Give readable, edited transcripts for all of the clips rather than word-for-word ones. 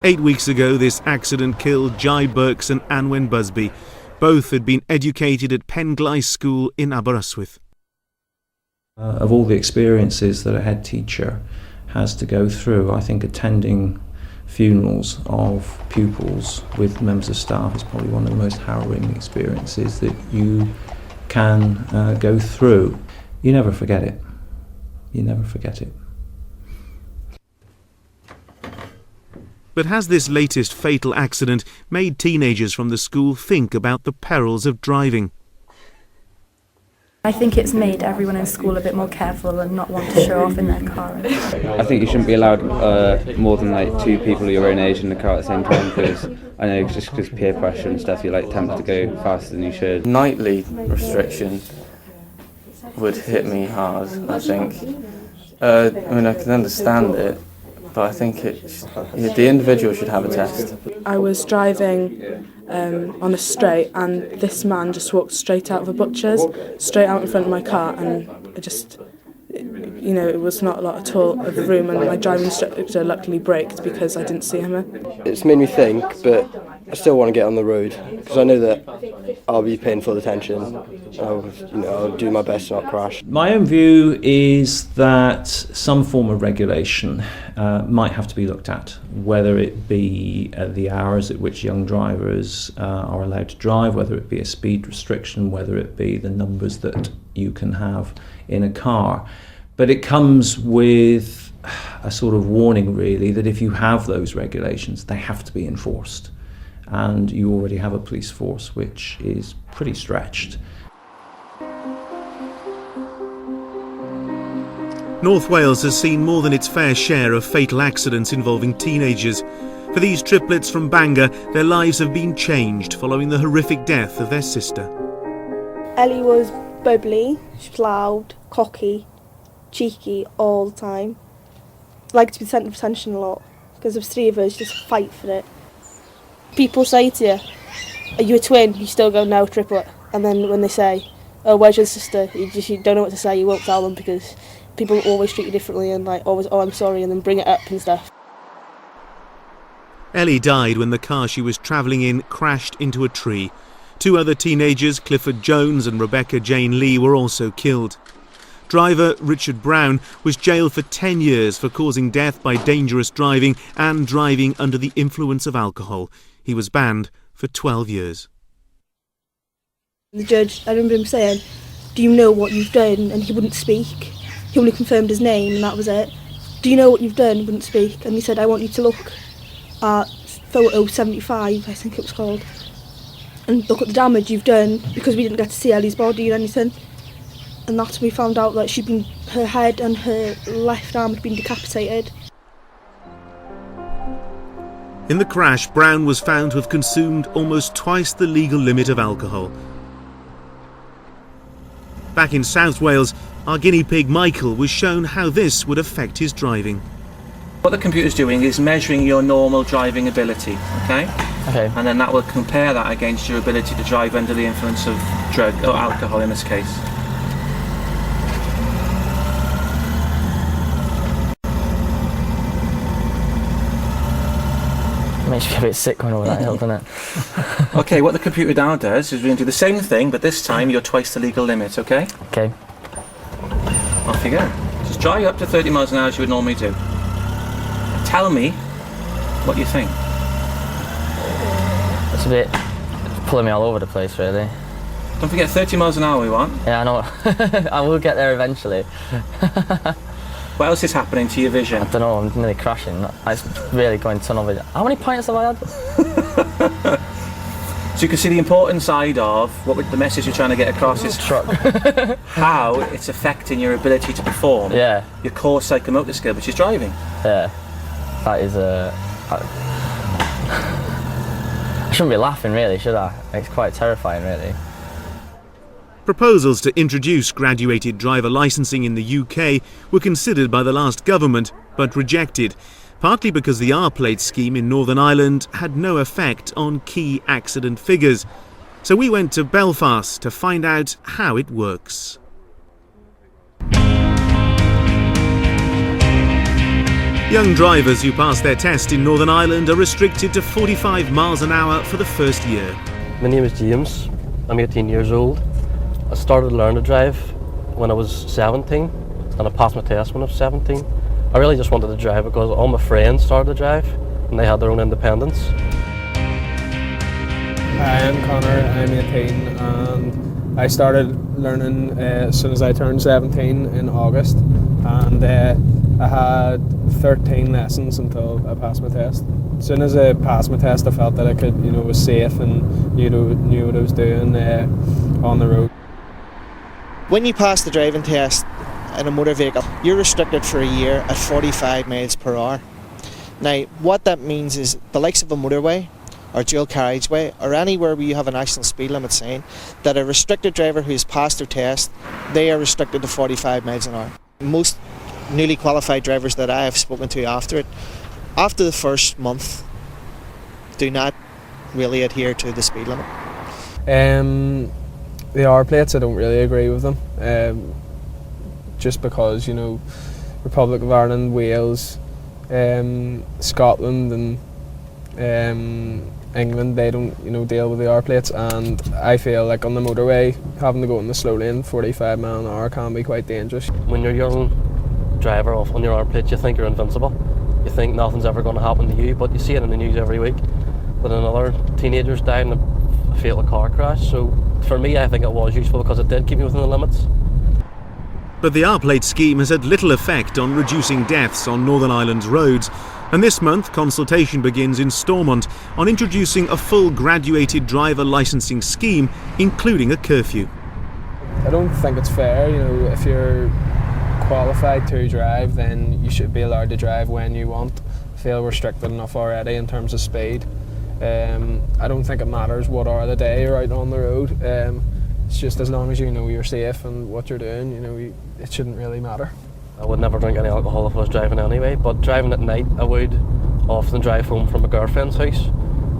8 weeks ago, this accident killed Jai Burks and Anwen Busby. Both had been educated at Penglais School in Aberystwyth. Of all the experiences that a head teacher has to go through, I think attending funerals of pupils with members of staff is probably one of the most harrowing experiences that you can go through. You never forget it. You never forget it. But has this latest fatal accident made teenagers from the school think about the perils of driving? I think it's made everyone in school a bit more careful and not want to show off in their car. I think you shouldn't be allowed more than like two people your own age in the car at the same time, because I know just because peer pressure and stuff, you're like tempted to go faster than you should. Nightly restriction would hit me hard, I think. I mean, I can understand it, but I think the individual should have a test. I was driving on a straight, and this man just walked straight out of a butcher's, straight out in front of my car, and it was not a lot at all of room, and my driving instructor luckily braked because I didn't see him. It's made me think, but I still want to get on the road because I know that I'll be paying full attention. I'll do my best to not crash. My own view is that some form of regulation might have to be looked at, whether it be the hours at which young drivers are allowed to drive, whether it be a speed restriction, whether it be the numbers that you can have in a car. But it comes with a sort of warning, really, that if you have those regulations, they have to be enforced. And you already have a police force which is pretty stretched. North Wales has seen more than its fair share of fatal accidents involving teenagers. For these triplets from Bangor, their lives have been changed following the horrific death of their sister. Ellie was bubbly, she was loud, cocky, cheeky all the time. Liked to be the centre of attention a lot because there's three of us just fight for it. People say to you, "Are you a twin?" You still go, "No, triplet." And then when they say, "Oh, where's your sister?" You don't know what to say. You won't tell them because people always treat you differently and like always, "Oh, I'm sorry," and then bring it up and stuff. Ellie died when the car she was travelling in crashed into a tree. Two other teenagers, Clifford Jones and Rebecca Jane Lee, were also killed. Driver Richard Brown was jailed for 10 years for causing death by dangerous driving and driving under the influence of alcohol. He was banned for 12 years. The judge, I remember him saying, "Do you know what you've done?" And he wouldn't speak. He only confirmed his name and that was it. "Do you know what you've done?" He wouldn't speak. And he said, "I want you to look at photo 75, I think it was called, and look at the damage you've done," because we didn't get to see Ellie's body or anything. And that's when we found out that her head and her left arm had been decapitated. In the crash, Brown was found to have consumed almost twice the legal limit of alcohol. Back in South Wales, our guinea pig Michael was shown how this would affect his driving. What the computer's doing is measuring your normal driving ability, okay? Okay. And then that will compare that against your ability to drive under the influence of drug, or alcohol in this case. Makes me a bit sick going over that hill, doesn't it? Okay, what the computer now does is we're going to do the same thing, but this time you're twice the legal limit, okay? Okay. Off you go. Just drive up to 30 miles an hour as you would normally do. Tell me what you think. It's a bit pulling me all over the place, really. Don't forget 30 miles an hour we want. Yeah, I know. I will get there eventually. What else is happening to your vision? I don't know, I'm nearly crashing. It's really going tunnel vision. How many pints have I had? So you can see the important side of what the message you're trying to get across is how it's affecting your ability to perform. Yeah. Your core psychomotor skill, which is driving. Yeah. That is I shouldn't be laughing really, should I? It's quite terrifying really. Proposals to introduce graduated driver licensing in the UK were considered by the last government, but rejected, partly because the R-plate scheme in Northern Ireland had no effect on key accident figures. So we went to Belfast to find out how it works. Young drivers who pass their test in Northern Ireland are restricted to 45 miles an hour for the first year. My name is James. I'm 18 years old. I started to learn to drive when I was 17 and I passed my test when I was 17. I really just wanted to drive because all my friends started to drive and they had their own independence. Hi, I'm Connor, I'm 18 and I started learning as soon as I turned 17 in August, and I had 13 lessons until I passed my test. As soon as I passed my test I felt that I could, was safe and knew what I was doing on the road. When you pass the driving test in a motor vehicle, you're restricted for a year at 45 miles per hour. Now, what that means is the likes of a motorway or dual carriageway or anywhere where you have a national speed limit sign, that a restricted driver who has passed their test, they are restricted to 45 miles an hour. Most newly qualified drivers that I have spoken to after the first month, do not really adhere to the speed limit. The R plates, I don't really agree with them. Just because, Republic of Ireland, Wales, Scotland and England, they don't deal with the R plates, and I feel like on the motorway having to go in the slow lane 45 mile an hour can be quite dangerous. When you're a young driver on your R plate, you think you're invincible. You think nothing's ever going to happen to you, but you see it in the news every week that another teenager's died in a fatal car crash. So for me, I think it was useful because it did keep me within the limits. But the R-plate scheme has had little effect on reducing deaths on Northern Ireland's roads, and this month consultation begins in Stormont on introducing a full graduated driver licensing scheme, including a curfew. I don't think it's fair, if you're qualified to drive, then you should be allowed to drive when you want. I feel restricted enough already in terms of speed. I don't think it matters what hour of the day you're out on the road. It's just as long as you know you're safe and what you're doing, it shouldn't really matter. I would never drink any alcohol if I was driving anyway, but driving at night I would often drive home from a girlfriend's house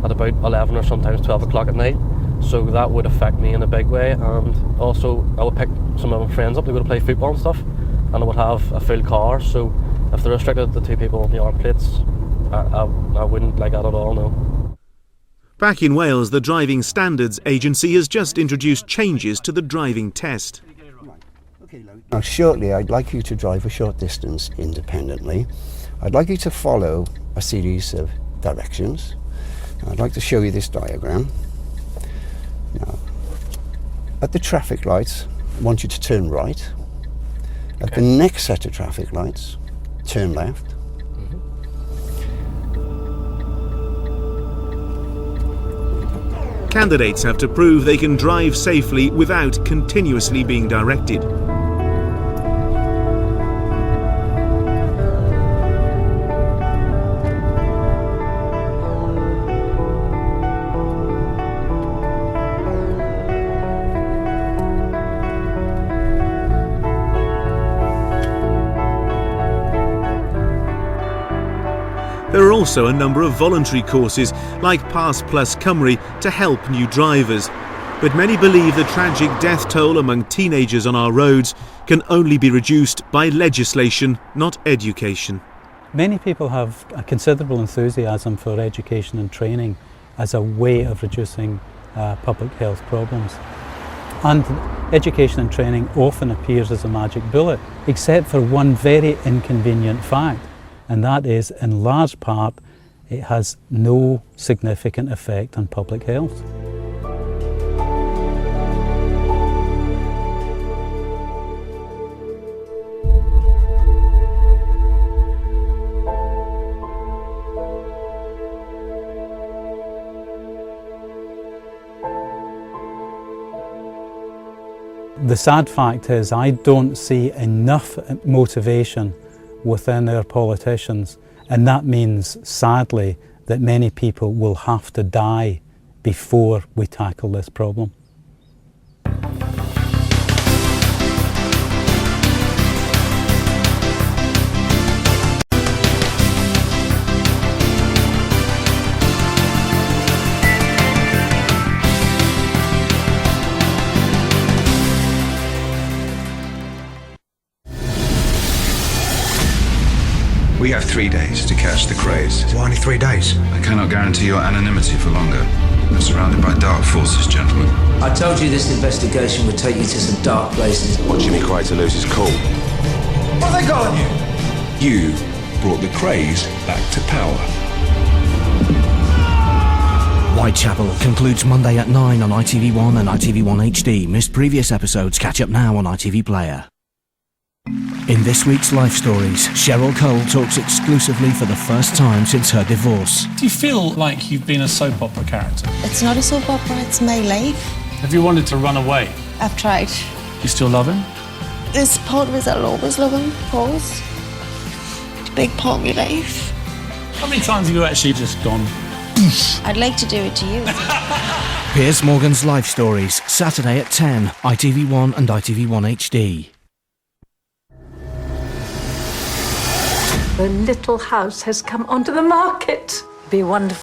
at about 11 or sometimes 12 o'clock at night, so that would affect me in a big way. And also I would pick some of my friends up to go to play football and stuff, and I would have a full car, so if they're restricted to 2 people on the arm plates, I wouldn't like that at all, no. Back in Wales, the Driving Standards Agency has just introduced changes to the driving test. Now shortly I'd like you to drive a short distance independently. I'd like you to follow a series of directions. I'd like to show you this diagram. Now, at the traffic lights, I want you to turn right. At the next set of traffic lights, turn left. Candidates have to prove they can drive safely without continuously being directed. There are also a number of voluntary courses, like Pass Plus Cymru, to help new drivers. But many believe the tragic death toll among teenagers on our roads can only be reduced by legislation, not education. Many people have a considerable enthusiasm for education and training as a way of reducing public health problems. And education and training often appears as a magic bullet, except for one very inconvenient fact. And that is, in large part, it has no significant effect on public health. The sad fact is, I don't see enough motivation within our politicians, and that means, sadly, that many people will have to die before we tackle this problem. We have 3 days to catch the craze. Why only 3 days? I cannot guarantee your anonymity for longer. You're surrounded by dark forces, gentlemen. I told you this investigation would take you to some dark places. What Jimmy cried to lose is cool. What have they got on you? You brought the craze back to power. Whitechapel concludes Monday at 9 on ITV1 and ITV1 HD. Missed previous episodes, catch up now on ITV Player. In this week's Life Stories, Cheryl Cole talks exclusively for the first time since her divorce. Do you feel like you've been a soap opera character? It's not a soap opera, it's my life. Have you wanted to run away? I've tried. You still love him? There's part of it I'll always love him, of course. It's a big part of my life. How many times have you actually just gone? I'd like to do it to you. Piers Morgan's Life Stories, Saturday at 10, ITV1 and ITV1 HD. The little house has come onto the market. Be wonderful.